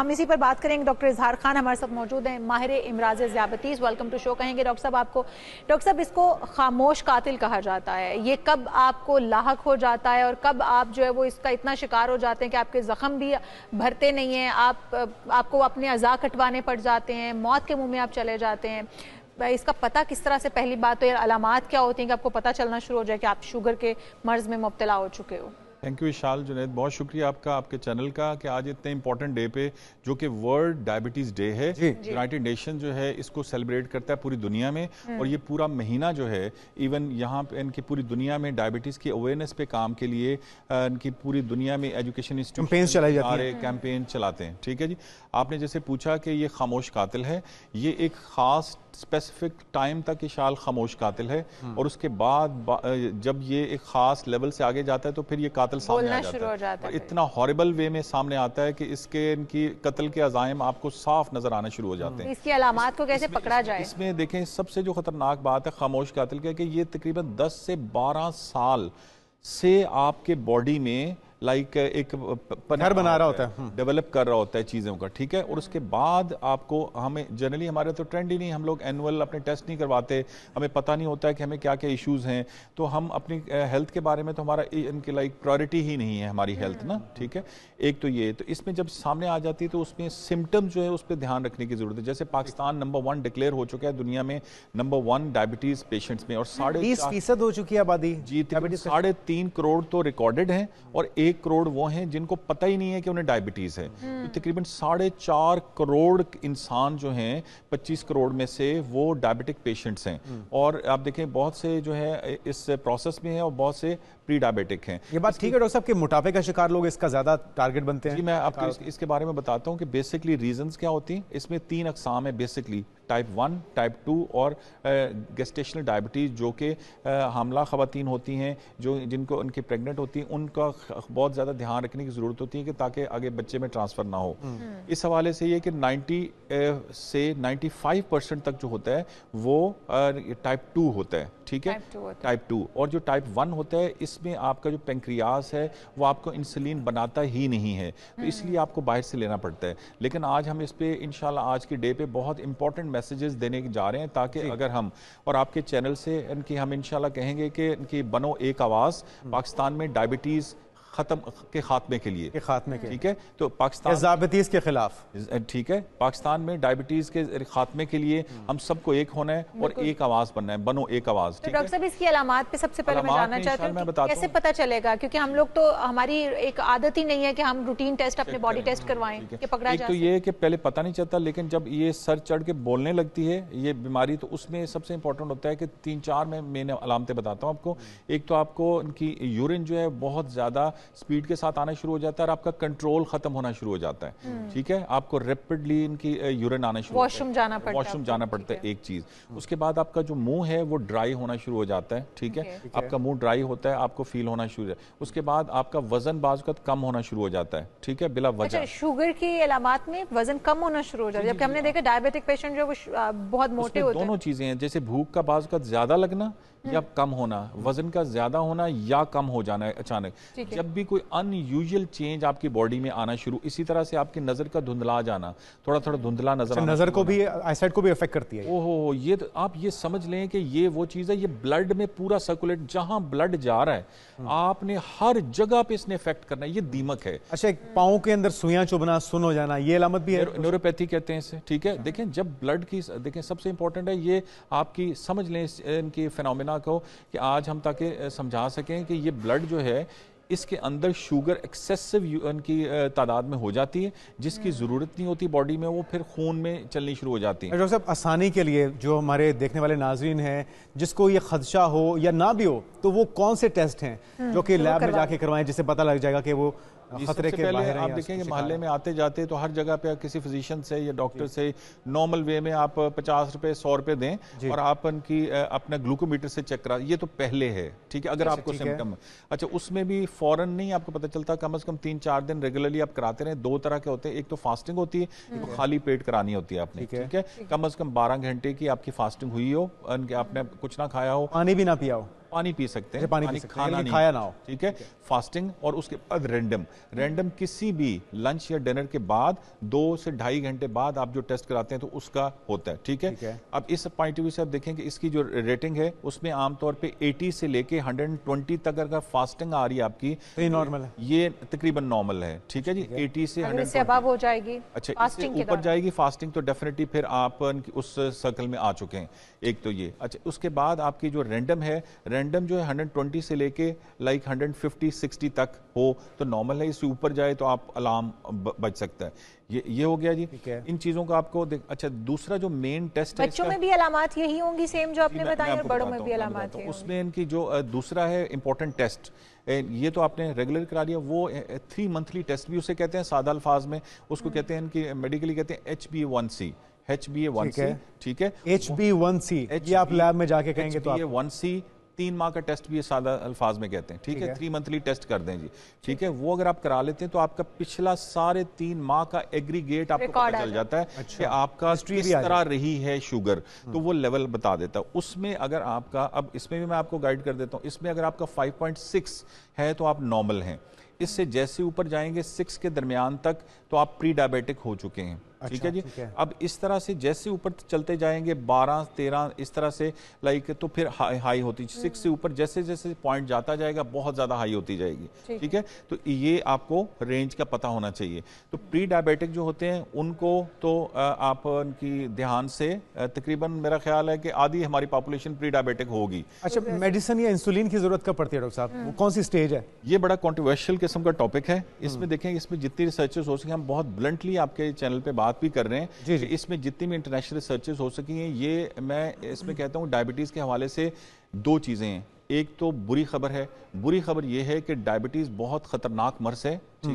हम इसी पर बात करेंगे। डॉक्टर इजहार खान हमारे साथ मौजूद हैं, माहिर इमराज ज़ियाबतीस। वेलकम टू शो कहेंगे डॉक्टर साहब आपको। डॉक्टर साहब, इसको खामोश कातिल कहा जाता है, ये कब आपको लाहक हो जाता है और कब आप जो है वो इसका इतना शिकार हो जाते हैं कि आपके जख्म भी भरते नहीं हैं, आपको अपने अज़ा कटवाने पड़ जाते हैं, मौत के मुंह में आप चले जाते हैं? इसका पता किस तरह से, पहली बात तो ये अलामात क्या होती हैं कि आपको पता चलना शुरू हो जाए कि आप शुगर के मर्ज में मुब्तला हो चुके हो? थैंक यू विशाल। जुनैद, बहुत शुक्रिया आपका, आपके चैनल का, कि आज इतने इंपॉर्टेंट डे पे, जो कि वर्ल्ड डायबिटीज डे है, यूनाइटेड नेशन जो है इसको सेलिब्रेट करता है पूरी दुनिया में। और ये पूरा महीना जो है, इवन यहाँ पे इनकी पूरी दुनिया में डायबिटीज की अवेयरनेस पे काम के लिए इनकी पूरी दुनिया में एजुकेशन इंस्टीट्यूट कैंपेन चलाते हैं। ठीक है जी, आपने जैसे पूछा कि ये खामोश कातिल है, ये एक खास स्पेसिफिक टाइम तक ये शाल खामोश कातिल है, और उसके बाद जब ये एक खास लेवल से आगे जाता है तो फिर ये कातिल सामने आ जाता है। इतना हॉरिबल वे में सामने आता है कि इसके इनकी कत्ल के अज़ाइम आपको साफ नजर आना शुरू हो जाते हैं। इसकी अलामात को कैसे पकड़ा जाए? इसमें देखें, सबसे जो खतरनाक बात है खामोश कातिल का, कि ये तकरीबन 10 से 12 साल से आपके बॉडी में एक घर बना रहा होता है, डेवलप कर रहा होता है चीज़ों का। ठीक है, और उसके बाद आपको, हमें जनरली हमारे तो ट्रेंड ही नहीं, हम लोग एनुअल अपने टेस्ट नहीं करवाते, हमें पता नहीं होता है कि हमें क्या क्या इश्यूज हैं, तो हम अपनी हेल्थ के बारे में तो हमारा इनकी प्रायोरिटी ही नहीं है हमारी हेल्थ ना। ठीक है, एक तो ये, तो इसमें जब सामने आ जाती है तो उसमें सिम्टम्स जो है उस पर ध्यान रखने की जरूरत है। जैसे पाकिस्तान नंबर 1 डिक्लेयर हो चुका है दुनिया में, नंबर 1 डायबिटीज पेशेंट्स में, और 20% हो चुकी है आबादी जी। 3.5 करोड़ तो रिकॉर्डेड हैं, और 1 करोड़ वो हैं जिनको पता ही नहीं है कि उन्हें डायबिटीज है। तो तकरीबन 4.5 करोड़ इंसान जो हैं 25 करोड़ में से वो डायबिटिक पेशेंट्स हैं। और आप देखें बहुत से जो है इस प्रोसेस में हैं और बहुत से प्री डायबिटिक हैं। ये बात ठीक है डॉक्टर साहब कि मोटापे का शिकार लोग इसका ज्यादा टारगेट बनते हैं? जी, मैं आपको इसके बारे में बताता हूँ कि बेसिकली रीजंस क्या होती हैं। इसमें 3 अकसाम है बेसिकली, टाइप 1, टाइप 2 और गेस्टेशनल डायबिटीज़, जो कि हामला ख़वातीन होती हैं, जो जिनको उनकी प्रेग्नेंट होती हैं, उनका बहुत ज़्यादा ध्यान रखने की ज़रूरत होती है कि ताकि आगे बच्चे में ट्रांसफ़र ना हो। इस हवाले से ये कि 90 से 95% तक जो होता है वो टाइप 2 होता है। ठीक है, टाइप 2। और जो टाइप 1 होता है, इसमें आपका जो पेंक्रियास है वो आपको इंसुलिन बनाता ही नहीं है, तो इसलिए आपको बाहर से लेना पड़ता है। लेकिन आज हम इस पे इंशाल्लाह आज की डे पे बहुत इंपॉर्टेंट मैसेजेस देने जा रहे हैं, ताकि अगर हम, और आपके चैनल से इनकी हम इंशाल्लाह कहेंगे कि इनकी बनो एक आवाज़ पाकिस्तान में डायबिटीज़ खात्मे के लिए, ठीक है, तो पाकिस्तान डायबिटीज के खिलाफ, ठीक है, पाकिस्तान में डायबिटीज के खात्मे के लिए हम सबको एक होना है और एक आवाज बनना है, बनो एक आवाज। तो डॉक्टर साहब, इसकी अलामात पे सबसे पहले मैं जानना चाहती हूँ कैसे पता चलेगा, क्योंकि हम लोग तो, हमारी एक आदत ही नहीं है कि हम रूटीन टेस्ट, अपने बॉडी टेस्ट करवाएं कि पकड़ा जाए। तो ये कि पहले पता नहीं चलता, लेकिन जब ये सर चढ़ के बोलने लगती है ये बीमारी, तो उसमें सबसे इंपॉर्टेंट होता है कि 3-4 मैंने अलामतें बताता हूँ आपको। एक तो आपको इनकी यूरिन जो है बहुत ज्यादा स्पीड के साथ आना शुरू हो जाता है और आपका कंट्रोल खत्म होना शुरू हो जाता है। ठीक है, आपको रैपिडली इनकी यूरिन आना शुरू, वॉशरूम जाना पड़ता है, एक चीज। उसके बाद आपका जो मुंह है वो ड्राई होना शुरू हो जाता है। ठीक है, आपका मुंह ड्राई होता है, आपको फील होना शुरू है। उसके बाद आपका वजन बाज़ वक़्त कम होना शुरू हो जाता है। ठीक है, बिला वजह। शुगर की अलामात में वजन कम होना शुरू हो जाता है, जबकि हमने देखा डायबिटिक पेशेंट जो बहुत मोटे होते हैं। दोनों चीजें हैं, जैसे भूख का बाज़ वक़्त ज्यादा लगना या कम होना, वजन का ज्यादा होना या कम हो जाना अचानक। जब भी कोई अनयूजुअल चेंज आपकी बॉडी में आना शुरू, इसी तरह से आपकी नजर का धुंधला जाना, थोड़ा थोड़ा धुंधला नजर आना, नजर को भी, आईसाइट को भी अफेक्ट करती है। ओहो, ये तो आप ये समझ लें कि ये वो चीज है, ये ब्लड में पूरा सर्कुलेट, जहां ब्लड जा रहा है आपने हर जगह पे इसने इफेक्ट करना है। ये दीमक है। अच्छा, पाँव के अंदर सुइयां चुभना, सुन हो जाना, ये अलामत भी है, न्यूरोपैथी कहते हैं इसे। ठीक है, देखें जब ब्लड की, देखें सबसे इंपॉर्टेंट है ये आपकी समझ लें इनकी फिनोमेना को, कि आज हम ताकि समझा सकें कि ये ब्लड जो है इसके अंदर शुगर एक्सेसिव उनकी तादाद में हो जाती है, जिसकी ज़रूरत नहीं होती बॉडी में, वो फिर खून में चलनी शुरू हो जाती है। डॉक्टर साहब, आसानी के लिए जो हमारे देखने वाले नाज़रीन हैं, जिसको ये खदशा हो या ना भी हो, तो वो कौन से टेस्ट हैं जो कि लैब में जाके करवाएं, जिससे पता लग जाएगा कि वो खतरे के बाहर हैं? आप देखेंगे मोहल्ले में आते जाते तो हर जगह पे किसी फिजिशियन से या डॉक्टर से नॉर्मल वे में आप 50 रुपए 100 रुपए दें और आप उनकी अपना ग्लूकोमीटर से चेक करा, ये तो पहले है। ठीक है, अगर आपको सिम्टम, अच्छा उसमें भी फौरन नहीं आपको पता चलता, कम से कम 3-4 दिन रेगुलरली आप कराते रहे। 2 तरह के होते हैं, एक तो फास्टिंग होती है, एक तो खाली पेट करानी होती है आपने। ठीक है, कम से कम 12 घंटे की आपकी फास्टिंग हुई हो, आपने कुछ ना खाया हो, पानी भी ना पिया हो, पानी पी सकते हैं, पानी खाया ना हो, ठीक है। फास्टिंग और उसके बाद रैंडम किसी भी लंच या डिनर के बाद 2 से 2.5 घंटे बाद आप जो टेस्ट कराते हैं तो उसका होता है, ठीक है। अब इस पॉइंट ऑफ व्यू से आप देखें कि इसकी जो रेटिंग है उसमें आमतौर पे 80 से लेके 120 तक अगर फास्टिंग आ रही है आपकी तो ये नॉर्मल है, ये तकरीबन नॉर्मल है, ठीक है जी। 80 से 120 अबव हो जाएगी, अच्छा इससे ऊपर जाएगी फास्टिंग तो डेफिनेटली फिर आप उस सर्कल में आ चुके हैं। एक तो ये, अच्छा उसके बाद आपकी जो रैंडम है, रैंडम जो है 120 से लेके लाइक 150-60 तक हो तो नॉर्मल है, इससे ऊपर जाए तो आप अलार्म बच सकता है। ये हो गया जी, इन चीजों का आपको अच्छा दूसरा जो मेन टेस्ट है, बच्चों में भी अलामात यही होंगी सेम जो आपने बताई और बड़ों में भी अलामात यही उसमें इनकी जो दूसरा है इंपॉर्टेंट टेस्ट, ये तो आपने रेगुलर करा लिया, वो 3 मंथली टेस्ट भी उसे कहते हैं, सादा अल्फाज में उसको कहते हैं कि मेडिकली कहते हैं HbA1c, ठीक है। HbA1c ये आप लैब में जाके कहेंगे तो HbA1c 3 माह का टेस्ट भी सादा अल्फाज में कहते हैं, ठीक है। 3 मंथली टेस्ट कर दें जी, ठीक है। वो अगर आप करा लेते हैं तो आपका पिछला सारे 3 माह का एग्रीगेट आपको पता चल जाता है कि आपका किस तरह रही है शुगर, तो वो लेवल बता देता है। उसमें अगर आपका, अब इसमें भी मैं आपको गाइड कर देता हूँ, इसमें अगर आपका 5.6 है तो आप नॉर्मल हैं, इससे जैसे ऊपर जाएंगे 6 के दरमियान तक तो आप प्री डायबिटिक हो चुके हैं, ठीक है जी। अब इस तरह से जैसे ऊपर चलते जाएंगे 12-13 इस तरह से लाइक तो फिर हाई होती, 6 से ऊपर जैसे जैसे पॉइंट जाता जाएगा बहुत ज्यादा हाई होती जाएगी, ठीक है। तो ये आपको रेंज का पता होना चाहिए। तो प्री डायबिटिक जो होते हैं उनको तो आप उनकी ध्यान से तकरीबन मेरा ख्याल है कि आधी हमारी पॉपुलेशन प्री डायबिटिक होगी। अच्छा, मेडिसिन या इंसुलिन की जरूरत कब पड़ती है डॉक्टर साहब, वो कौन सी स्टेज है? ये बड़ा कॉन्ट्रोवर्शियल किस्म का टॉपिक है। इसमें देखें, इसमें जितनी रिसर्चेस हो सके, हम बहुत ब्लंटली आपके चैनल पे बात भी कर रहे हैं कि इसमें जितनी भी इंटरनेशनल रिसर्चेस हो सकी हैं, ये मैं इसमें कहता हूँ डायबिटीज के हवाले से 2 चीजें हैं। एक तो बुरी खबर है, बुरी खबर ये है कि डायबिटीज बहुत खतरनाक मर्ज है, ठीक